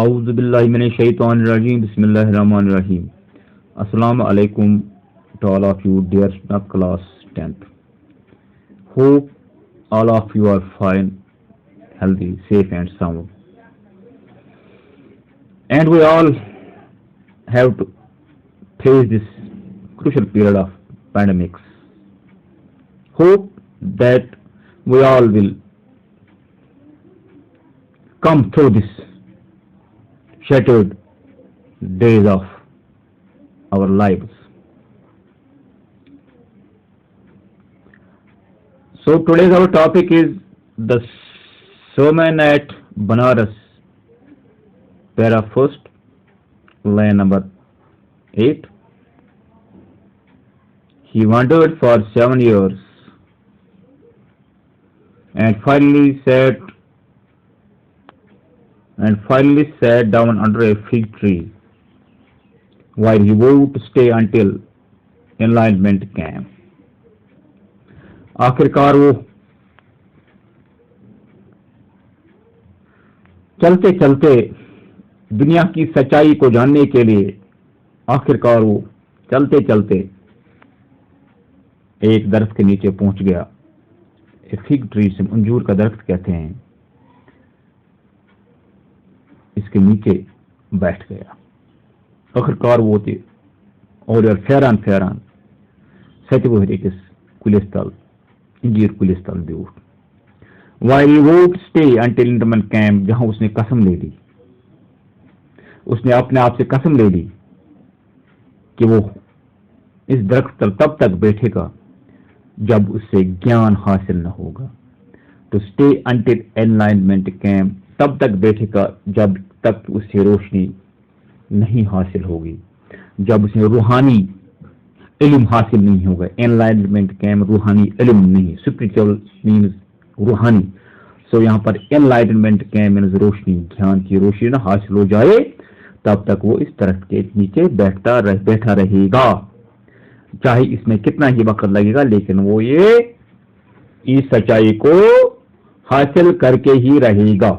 اعوذ باللہ من الشیطان الرجیم بسم اللہ الرحمن الرحیم. Assalamu alaikum to all of you dear students of class 10th. Hope all of you are fine, healthy, safe and sound. And we all have to face this crucial period of pandemics. Hope that we all will come through this shattered days of our lives. So today's our topic is the sermon at Banaras, para first, line number 8. He wandered for 7 years and finally sat down under a fig tree, while he vowed to stay until enlightenment came. آخرکار وہ چلتے چلتے دنیا کی سچائی کو جاننے کے لیے آخرکار وہ چلتے چلتے ایک درخت کے نیچے پہنچ گیا. فگ ٹری سے انجور کا درخت کہتے ہیں. اس کے نیچے بیٹھ گیا. آخرکار وہ تھے اور پھیران سچ وہ أکِس کُلِس تل انجیر کُلِس تل بیوٹھ. while he would stay until enlightenment came, جہاں اس نے قسم لے لی, اس نے اپنے آپ سے قسم لے لی کہ وہ اس درخت تل تب تک بیٹھے گا جب اس سے گیان حاصل نہ ہوگا. to stay until enlightenment came, تب تک بیٹھے گا جب تک اس سے روشنی نہیں حاصل ہوگی, جب اسے روحانی علم حاصل نہیں ہوگا. انلائٹمنٹ کیم روحانی علم نہیں, اسپرچل مینز روحانی. سو یہاں پر انلائٹمنٹ کیم مینز روشنی, گیان کی روشنی نہ حاصل ہو جائے تب تک وہ اس درخت کے نیچے بیٹھا رہے گا, چاہے اس میں کتنا ہی وقت لگے گا, لیکن وہ یہ اس سچائی کو حاصل کر کے ہی رہے گا.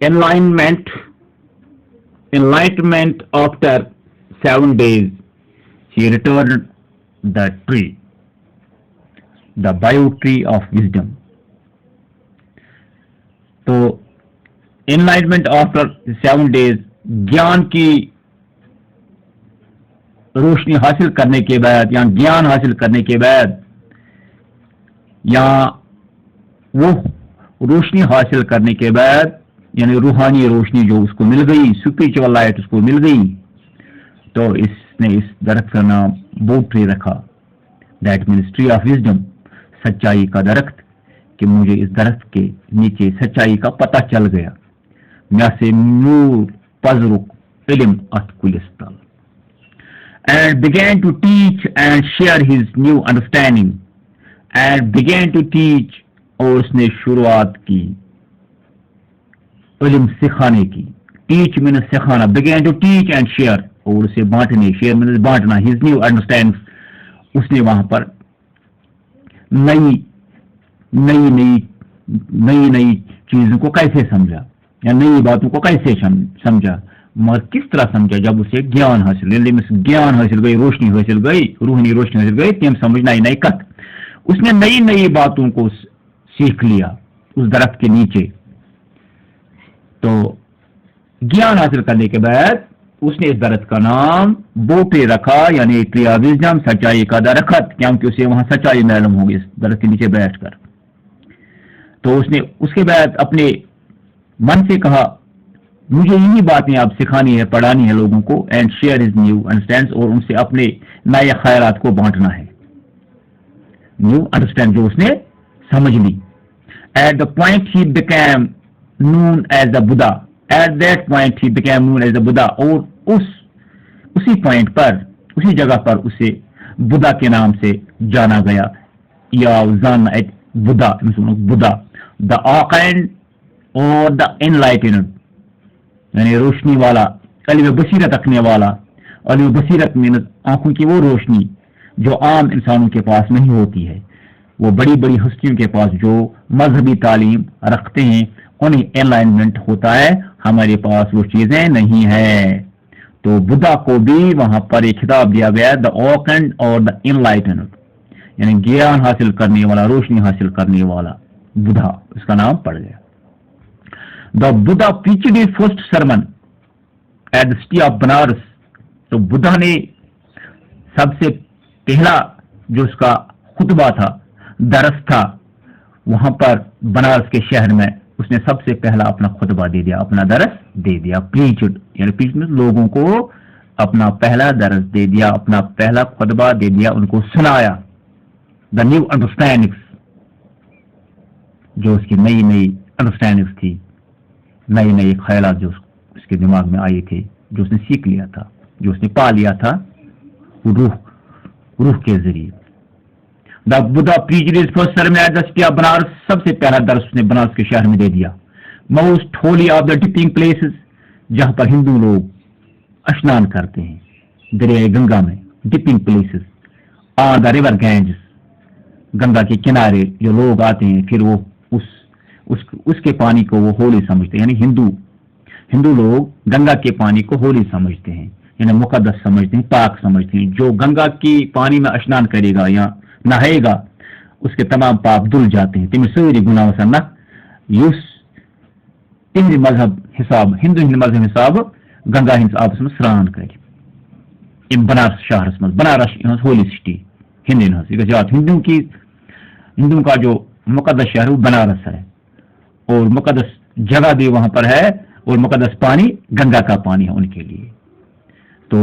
Enlightenment after 7 days, he returned the tree, the bio tree of wisdom. تو enlightenment after 7 days, گیان کی روشنی حاصل کرنے کے بعد یا گیان حاصل کرنے کے بعد یا وہ روشنی حاصل کرنے کے بعد یعنی روحانی روشنی جو اس کو مل گئی, اسپرچل لائٹ اس کو مل گئی, تو اس نے اس درخت کا نام بو ٹری رکھا. That means tree of wisdom, سچائی کا درخت, کہ مجھے اس درخت کے نیچے سچائی کا پتہ چل گیا. میں سے نور پزرک علم ات کُلِس تل. And began to teach and share his new understanding. And began to teach, اور اس نے شروعات کی علم سکھانے کی. ٹیچ مینس سکھانا, began to teach and share, اور اسے بانٹنے, شیئر مینس بانٹنا. his new understanding, اس نے وہاں پر نئی چیزوں کو کیسے سمجھا یا نئی باتوں کو کیسے سمجھا, مگر کس طرح سمجھا, جب اسے گیان حاصل گئی, روشنی حاصل گئی, روحانی روشنی حاصل گئی, تم سمجھ نئی کت. اس نے نئی باتوں کو سیکھ لیا اس درخت کے نیچے. تو گیان حاصل کرنے کے بعد اس نے اس درخت کا نام بوٹے رکھا, یعنی ٹری آف وزڈم, سچائی کا درخت, کیونکہ اسے وہاں سچائی معلوم ہوگی اس درخت کے نیچے بیٹھ کر. تو اس نے اس کے بعد اپنے من سے کہا مجھے یہی باتیں اب سکھانی ہے, پڑھانی ہے لوگوں کو. And share his new understand, اور ان سے اپنے نئے خیالات کو بانٹنا ہے. نیو انڈرسٹینڈ جو اس نے سمجھ لی. At the point he became known as the Buddha. At that point he became known as the Buddha. اور اسی پوائنٹ پر, اسی جگہ پر اسے بدھا کے نام سے جانا گیا, یا زان ایٹ Buddha, the archangel or the enlightened, یعنی روشنی والا, علم بصیرت رکھنے والا. علم بصیرت میں آنکھوں کی وہ روشنی جو عام انسانوں کے پاس نہیں ہوتی ہے. وہ بڑی بڑی ہستیوں کے پاس جو مذہبی تعلیم رکھتے ہیں انہیں انلائنمنٹ ہوتا ہے, ہمارے پاس وہ چیزیں نہیں ہے. تو بدھا کو بھی وہاں پر ایک خطاب دیا گیا, دا اوکنڈ اور دا انلائٹنڈ, یعنی گیان حاصل کرنے والا, روشنی حاصل کرنے والا بدھا, اس کا نام پڑ گیا. دا Buddha preached his first sermon at the city of Banaras. تو بدھا نے سب سے پہلا جو اس کا خطبہ تھا, درس تھا, وہاں پر بنارس کے شہر میں اس نے سب سے پہلا اپنا خطبہ دے دیا, اپنا درس دے دیا. preached یعنی preached میں لوگوں کو اپنا پہلا درس دے دیا, اپنا پہلا خطبہ دے دیا, ان کو سنایا. دا نیو انڈرسٹینڈنگس, جو اس کی نئی نئی انڈرسٹینڈنگس تھی, نئے نئے خیالات جو اس کے دماغ میں آئے تھے, جو اس نے سیکھ لیا تھا, جو اس نے پا لیا تھا روح کے ذریعے. دا Buddha preached his first sermon at the city of Banaras, سب سے پہلا درس اس نے بنارس کے شہر میں دے دیا. Most holy of the dipping places, جہاں پر ہندو لوگ اشنان کرتے ہیں دریائے گنگا میں. Dipping places on the river Ganges, Ganga کے کنارے جو لوگ آتے ہیں, پھر وہ اس کے پانی کو وہ ہولی سمجھتے ہیں. یعنی ہندو لوگ گنگا کے پانی کو ہولی سمجھتے ہیں, یعنی مقدس سمجھتے ہیں, پاک سمجھتے ہیں. جو گنگا کی پانی میں اشنان کرے گا یا نہائے گا, اس کے تمام پاپ دھل جاتے ہیں. تم سوری گناہ وسنہ یس ہند مذہب حساب, ہندو مذہب حساب گنگا ہند آبس میں سران کر بنارس شہرس میں. بنارس ہولی سٹی ہندو کا جو مقدس شہر وہ بنارس ہے, اور مقدس جگہ بھی وہاں پر ہے, اور مقدس پانی گنگا کا پانی ہے ان کے لیے. تو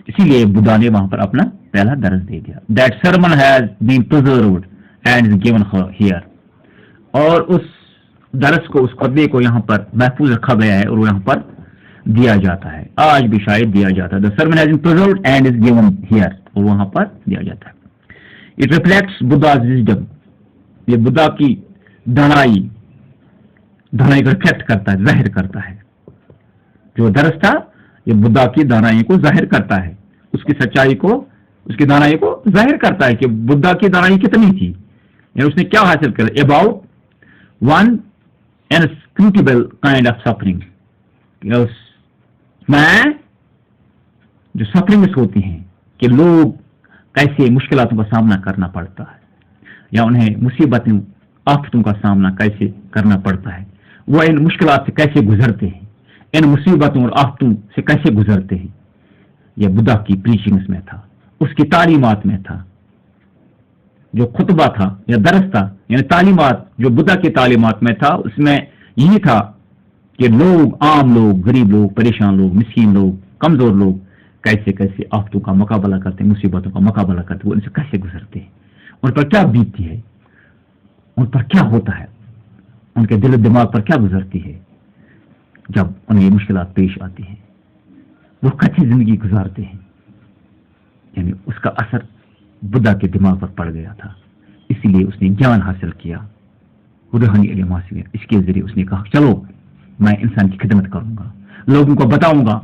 اسی لیے بدھا نے وہاں پر اپنا پہلا درس دے دیا. That sermon has been preserved and is given here, اور اس درس کو, اس خطبے کو یہاں پر محفوظ رکھا گیا ہے, اور وہ یہاں پر دیا جاتا ہے, آج بھی شاید دیا جاتا ہے. The sermon has been preserved and is given here, اور وہاں پر دیا جاتا ہے. اٹ ریفلیکٹس بدھاز وزڈم, یہ بدھا کی دانائی کو ریفلیکٹ کرتا ہے, ظاہر کرتا ہے. جو درس تھا یہ بدھا کی دانائی کو ظاہر کرتا ہے, اس کی سچائی کو, اس کی دانائی کو ظاہر کرتا ہے کہ بدھا کی دانائی کتنی تھی, یعنی اس نے کیا حاصل کیا. About one inscrutable kind of suffering, اس میں جو سفرنگس ہوتی ہیں کہ لوگ کیسے مشکلاتوں کا سامنا کرنا پڑتا ہے, یا انہیں مصیبتوں آفتوں کا سامنا کیسے کرنا پڑتا ہے, وہ ان مشکلات سے کیسے گزرتے ہیں, ان مصیبتوں اور آفتوں سے کیسے گزرتے ہیں. یہ بدھا کی پریچنگز میں تھا, اس کی تعلیمات میں تھا. جو خطبہ تھا یا درس تھا, یعنی تعلیمات جو بدھا کی تعلیمات میں تھا, اس میں یہی تھا کہ لوگ, عام لوگ, غریب لوگ, پریشان لوگ, مسکین لوگ, کمزور لوگ کیسے کیسے آفتوں کا مقابلہ کرتے ہیں, مصیبتوں کا مقابلہ کرتے ہیں, وہ ان سے کیسے گزرتے ہیں, ان پر کیا بیتتی ہے, ان پر کیا ہوتا ہے, ان کے دل و دماغ پر کیا گزرتی ہے جب انہیں یہ مشکلات پیش آتی ہیں, وہ کیسی زندگی گزارتے ہیں. یعنی اس کا اثر بدھا کے دماغ پر پڑ گیا تھا, اسی لیے اس نے گیان حاصل کیا, روحانی علم حاصل کیا. اس کے ذریعے اس نے کہا چلو میں انسان کی خدمت کروں گا, لوگوں کو بتاؤں گا.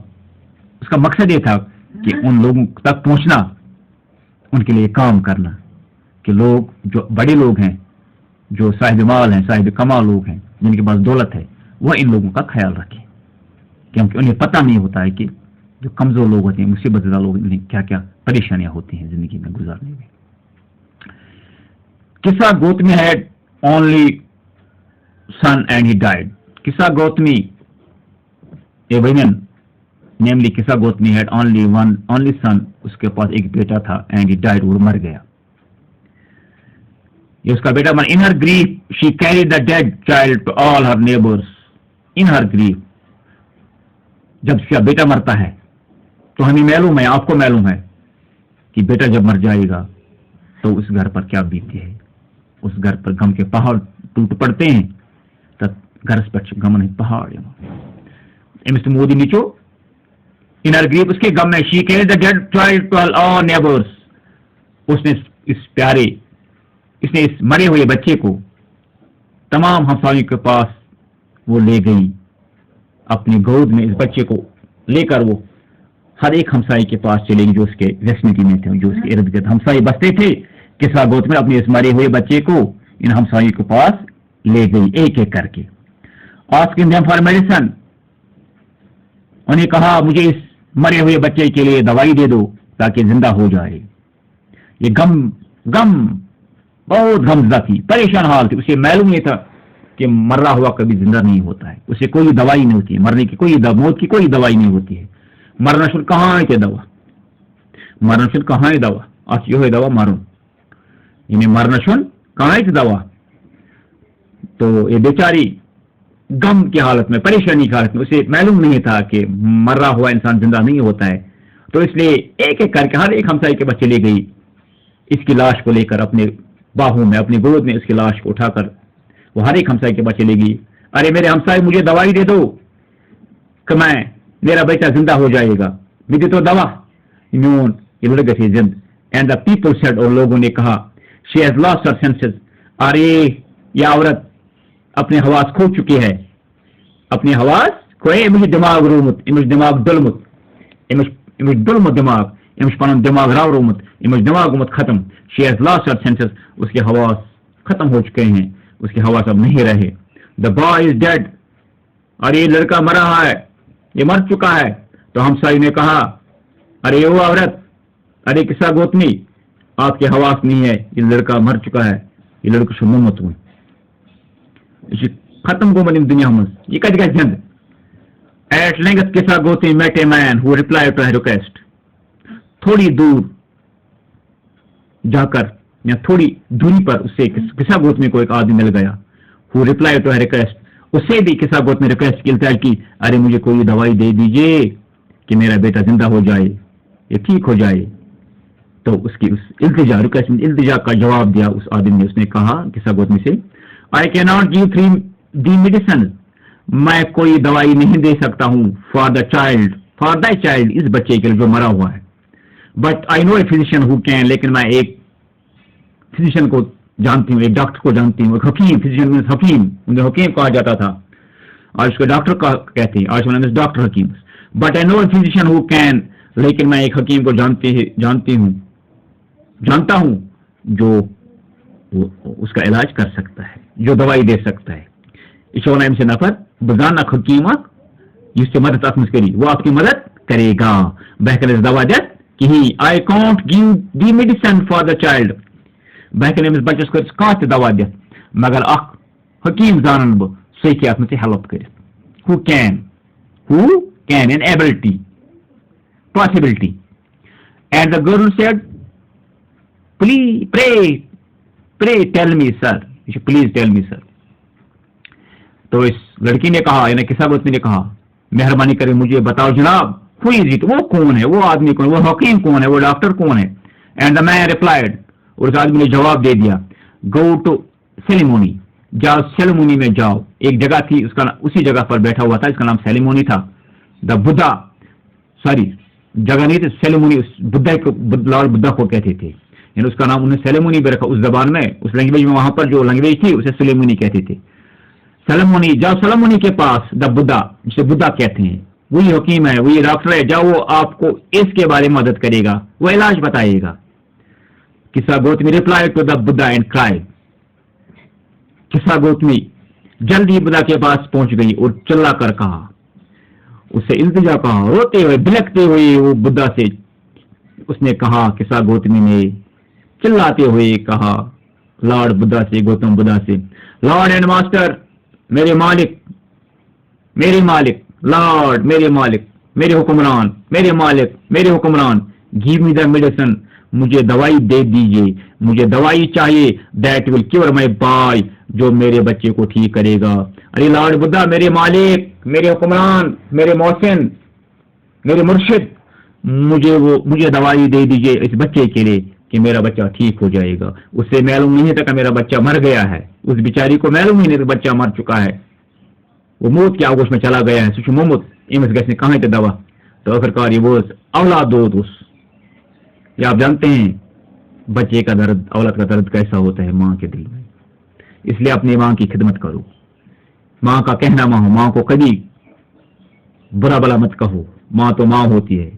اس کا مقصد یہ تھا کہ ان لوگوں تک پہنچنا, ان کے لیے کام کرنا, کہ لوگ جو بڑے لوگ ہیں, جو صاحب مال ہیں, صاحب کمال لوگ ہیں, جن کے پاس دولت ہے, وہ ان لوگوں کا خیال رکھیں, کیونکہ انہیں پتہ نہیں ہوتا ہے کہ جو کمزور لوگ ہوتے ہیں, مصیبت زدہ لوگ, انہیں کیا کیا پریشانیاں ہوتی ہیں زندگی میں گزارنے میں. Kisa Gotami had only son and he died. Kisa Gotami a women, namely قصہ گوتمی ہیڈ اونلی سن, اس کے پاس ایک بیٹا تھا, اینڈ ہی ڈائڈ, وہ مر گیا. یہ اس کا بیٹا من. In her grief she carried the dead child to all her neighbours. In her grief, جب اس کا بیٹا مرتا ہے تو ہمیں معلوم ہے, آپ کو معلوم ہے کہ بیٹا جب مر جائے گا تو اس گھر پر کیا بیتی ہے. اس گھر پر غم کے پہاڑ ٹوٹ پڑتے ہیں, تب گھر پر غم نہیں پہاڑ. مودی نیچو ان ہر گریف, اس کے غم میں she carried the dead child to all neighbours, اس نے اس نے اس مرے ہوئے بچے کو تمام ہمسایوں کے پاس وہ لے گئی, اپنی گود میں اس بچے کو لے کر وہ ہر ایک ہمسائی کے پاس چلے گی جو اس کے ویسنٹی میں تھے, جو اس کے ارد گرد ہمسائے بستے تھے. قصہ گوت میں اپنے اس مرے ہوئے بچے کو ان ہمسایوں کے پاس لے گئی ایک ایک کر کے. asking them for medicine. انہیں کہا مجھے اس مرے ہوئے بچے کے لیے دوائی دے دو تاکہ زندہ ہو جائے. یہ غم بہت غمزدہ تھی, پریشان حال تھی. اسے معلوم نہیں تھا کہ مرا ہوا کبھی زندہ نہیں ہوتا ہے. اسے کوئی دوائی نہیں ہوتی ہے, مرنے کی موت کی کوئی دوائی نہیں ہوتی ہے. مرنا شن کہاں ہے دوا, مرنا شن کہاں ہے دوا, آج یہ دوا مارو یعنی مرنا شن کہاں ہے دوا. تو یہ بیچاری غم کی حالت میں, پریشانی کی حالت میں, اسے معلوم نہیں تھا کہ مرا ہوا انسان زندہ نہیں ہوتا ہے. تو اس لیے ایک ایک کر کے ہر ایک ہمسائے کے بچے لے گئی, اس کی لاش کو لے کر اپنے باہوں میں, اپنی گود میں اس کی لاش کو اٹھا کر وہ ہر ایک ہمسائے کے بچے لے گئی. ارے میرے ہمسائے مجھے دوائی دے دو کہ میرا بیٹا زندہ ہو جائے گا, مجھے تو دوا میون یہ لڑکا تھی زند. اینڈ دا پیپل سیڈ, اور لوگوں نے کہا she has lost her senses. ارے یہ عورت اپنے حواس کھو چکی ہے, اپنے حواس کھوئے. مجھے دماغ رومت, امش دماغ دلمت, امش دلمت دماغ, امش پن دماغ راو رومت, امش دماغ گمت ختم. She has lost her senses, اس کے حواس ختم ہو چکے ہیں, اس کے حواس اب نہیں رہے. دا بوائے از ڈیڈ, اور یہ لڑکا مر رہا ہے, یہ مر چکا ہے. تو ہمسائی نے کہا ارے وہ عورت, ارے قصہ گوتنی, آپ کے حواس نہیں ہے, یہ لڑکا مر چکا ہے, یہ لڑکا شو مت ہوئی ختم گو من دنیا من یہ کت گھر زند. At length Kisa Gotami met a man who replied to her request. تھوڑی دور جا کر یا تھوڑی دوری پر اس سے قصہ گوتمی کو ایک آدمی مل گیا. ہو ریپلائڈ ٹو ہر ریکویسٹ, اس سے بھی قصہ گوتمی ریکویسٹ کی, التجا کی, ارے مجھے کوئی دوائی دے دیجئے کہ میرا بیٹا زندہ ہو جائے, یہ ٹھیک ہو جائے. تو اس کی اس التجا ریکویسٹ التجا کا جواب دیا اس آدمی نے. اس نے کہا قصہ گوتمی سے, آئی کی ناٹ گیو دی میڈیسن, میں کوئی دوائی نہیں دے سکتا ہوں فار دا چائلڈ, اس بچے کے لیے جو مرا ہوا ہے. But I know a physician who can, لیکن میں ایک فزیشین کو جانتی ہوں, ایک ڈاکٹر کو جانتی ہوں, ایک حکیم. فزیشین مینس حکیم, انہیں حکیم کہا جاتا تھا, آج اس کو ڈاکٹر کہتے ہیں, آج میں ڈاکٹر حکیم. But I know a physician who can, لیکن میں ایک حکیم کو جانتا ہوں جو اس کا علاج کر سکتا ہے, جو دوائی دے سکتا ہے. اشونا سے نفر بزانہ حکیم جس سے مدد آپ کری, وہ آپ کی مدد کرے گا. بہتر دوا دت کہیں, I can't give the medicine for the child, بہتر امس بچس کر کھانا دوا دت, مگر اخ حکیم زانن بہ سہ ہیکہ اتھ منٛز ہیلپ کر. Who can in ability possibility. And the girl said, pray tell me sir, please tell me sir. تو اس لڑکی نے کہا, یعنی قصہ گوتمی نے کہا, مہربانی کرے مجھے بتاؤ جناب, who is it, وہ کون ہے, وہ آدمی کون ہے, وہ حکیم کون ہے, وہ ڈاکٹر کون ہے. And the man replied, اور اس آدمی نے جواب دے دیا, go to ceremony, جاؤ سیلیمونی میں جاؤ. ایک جگہ تھی, اس کا اسی جگہ پر بیٹھا ہوا تھا, اس کا نام سیلیمونی تھا. دا بدھا, سوری جگہ نہیں تھی, سیلیمونی اس بدھا کو, لارڈ بدھا کو کہتے تھے, یعنی اس کا نام انہوں نے سیلیمونی بھی رکھا اس زبان میں, اس لینگویج میں. وہاں پر جو لینگویج تھی اسے سلیمونی کہتے تھے. سلیمونی, جاؤ سلیمونی کے پاس, دا بدھا, جسے بدھا کہتے ہیں, وہی حکیم ہے, وہی ڈاکٹر ہے, جاؤ وہ آپ کو اس کے بارے میں مدد کرے گا, وہ علاج بتائے گا. Kisa Gotami replied to the Buddha and cried. Kisa Gotami جلدی بدھا کے پاس پہنچ گئی اور چلا کر کہا, اس سے التجا کہا, روتے ہوئے بلکتے ہوئے وہ بدھا سے اس نے کہا, قصہ گوتمی نے چلاتے ہوئے کہا لارڈ بدھا سے, گوتم بدھا سے, لارڈ اینڈ ماسٹر, میرے مالک, لارڈ, میرے مالک, میرے حکمران, میرے مالک, میرے حکمران, گیو می دا میڈیسن, مجھے دوائی دے دیجیے, مجھے دوائی چاہیے, that will cure my boy, جو میرے بچے کو ٹھیک کرے گا. ارے لارڈ بدھا, میرے مالک, میرے حکمران, میرے محسن, میرے مرشد, مجھے دوائی دے دیجیے اس بچے کے لیے کہ میرا بچہ ٹھیک ہو جائے گا. اس سے معلوم نہیں تھا کہ میرا بچہ مر گیا ہے, اس بیچاری کو معلوم ہی نہیں کہ بچہ مر چکا ہے, وہ موت کے آگوش میں چلا گیا ہے. سو مومت امس گھس کہاں تہ دوا. تو آخرکار یہ بوز اولاد دود اس. یہ آپ جانتے ہیں بچے کا درد, اولاد کا درد کیسا ہوتا ہے ماں کے دل میں. اس لیے اپنی ماں کی خدمت کرو, ماں کا کہنا ماں ہو, ماں کو کبھی برا بلا مت کہو, ماں تو ماں ہوتی ہے.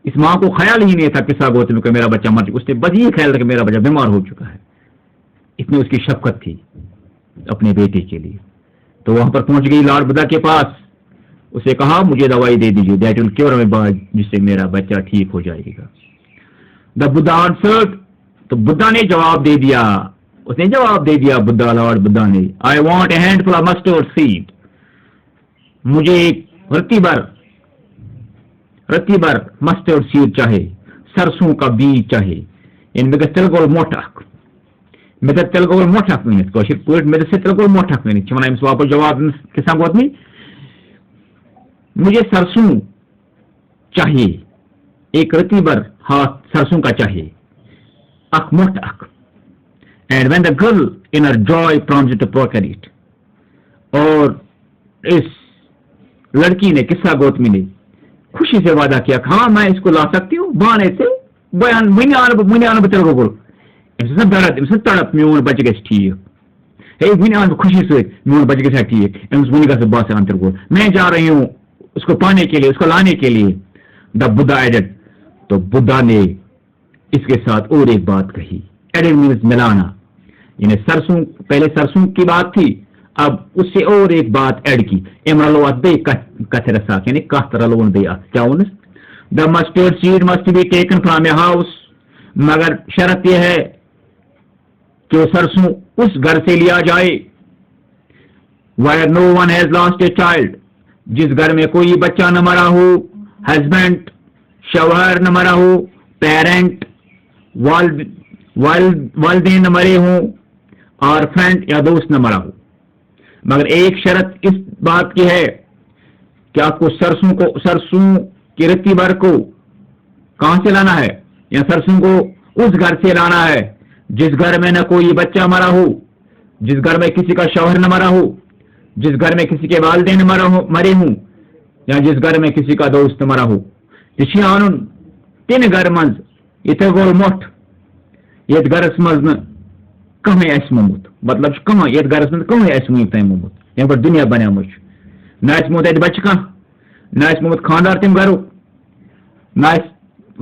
اس ماں کو خیال ہی نہیں تھا قصہ گوتمی کہ میرا بچہ مر چکا, اس نے بس یہ خیال تھا کہ میرا بچہ بیمار ہو چکا ہے. اتنی اس کی شفقت تھی اپنے بیٹے کے لیے. تو وہاں پر پہنچ گئی لارڈ بدھا کے پاس. اسے کہا مجھے دوائی دے دیجیے, دیٹ ول کیور مائی بچ, جس سے میرا بچہ ٹھیک ہو جائے گا. دا بدھا آنسرڈ, تو بدھا نے جواب دے دیا, اس نے جواب دے دیا بدھا, لارڈ بدھا نے, I want a handful of mustard seed, مجھے ایک رتی بھر مسٹرڈ سیڈ چاہے, سرسوں کا بیج چاہے. ان میں تلگول موٹک مے تلگول موٹک ونت کشر پہ مے تلگول موٹک ونت ونان امس واپس جواب کسان گوتنی, مجھے سرسوں چاہیے, ایک رتی بھر ہاتھ سرسوں کا چاہیے, اک موٹ اک. And when the girl in her joy promise to procure it, اور اس لڑکی نے قصہ گوتمی نے خوشی سے وعدہ کیا کہ ہاں میں اس کو لا سکتی ہوں بانے سے, ون تلگو گول امس تڑپ میون بچہ گھس ٹھیک, ہے ون آن خوشی سے میون بچہ گھا ٹھیک, امس ون گھس باسان انتر گول, میں جا رہی ہوں اس کو پانے کے لیے, اس کو لانے کے لیے. دا بدھا ایڈڈ, تو بدھا نے اس کے ساتھ اور ایک بات کہی. ایڈڈ مینس ملانا, یعنی سرسوں, پہلے سرسوں کی بات تھی, اب اس سے اور ایک بات ایڈ کی. ام رلو ات بے کتھ رساک, یعنی کتھ رلون بے ات, کیا once, the mustard seed must be taken from a house, مگر شرط یہ ہے کہ وہ سرسوں اس گھر سے لیا جائے where no one has lost a child, جس گھر میں کوئی بچہ نہ مرا ہو, ہسبینڈ شوہر نہ مرا ہو, پیرنٹ والدین نہ مرے ہوں, اور فرینڈ یا دوست نہ مرا ہو. مگر ایک شرط اس بات کی ہے کہ آپ کو سرسوں کی رتی بھر کو کہاں سے لانا ہے, یا سرسوں کو اس گھر سے لانا ہے جس گھر میں نہ کوئی بچہ مرا ہو, جس گھر میں کسی کا شوہر نہ مرا ہو, جس گھر میں کسی کے والدین مرے ہوں, یا جس گھر میں کسی کا دوست مرا ہو. یہ ان تین گھر مز یہ گول موٹ یت گھرس مز کہیں اس مومت, مطلب کہیں یت گھرس مز کہیں اس ون تین مومت, یم پہ دنیا بنیامت نہ موت ات بچہ کھانا, نہ موت خاندار تم گھرک, نہ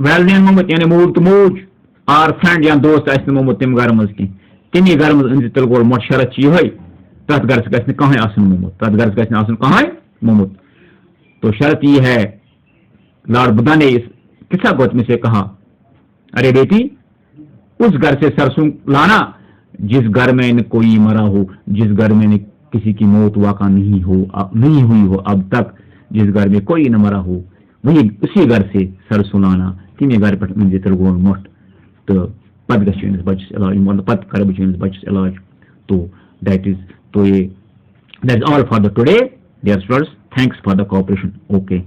والدین مومت یعنی مول تو موج, اور فرینڈ یا دوست مومت تم گھر مز کی. تمی گھر مز تیل گول موت شرط یہ تر گھرس گھس کہیں آسن مومت, تر گھرس گھس آسن کہیں مومت. تو شرط یہ ہے, لارڈ بدھا نے اس قصہ گوتمی سے کہا, ارے بیٹی اس گھر سے سرسوں لانا جس گھر میں نہ کوئی مرا ہو, جس گھر میں کسی کی موت واقع نہیں ہوئی ہو اب تک, جس گھر میں کوئی نہ مرا ہو, وہی اسی گھر سے سرسوں لانا. تمہیں گھر پہ مجھے تلگول موٹ, تو پتہ گھس بچس علاج, مطلب پتہ کر بہ بچس علاج. تو that is all for the today dear students. Thanks for the cooperation. Okay.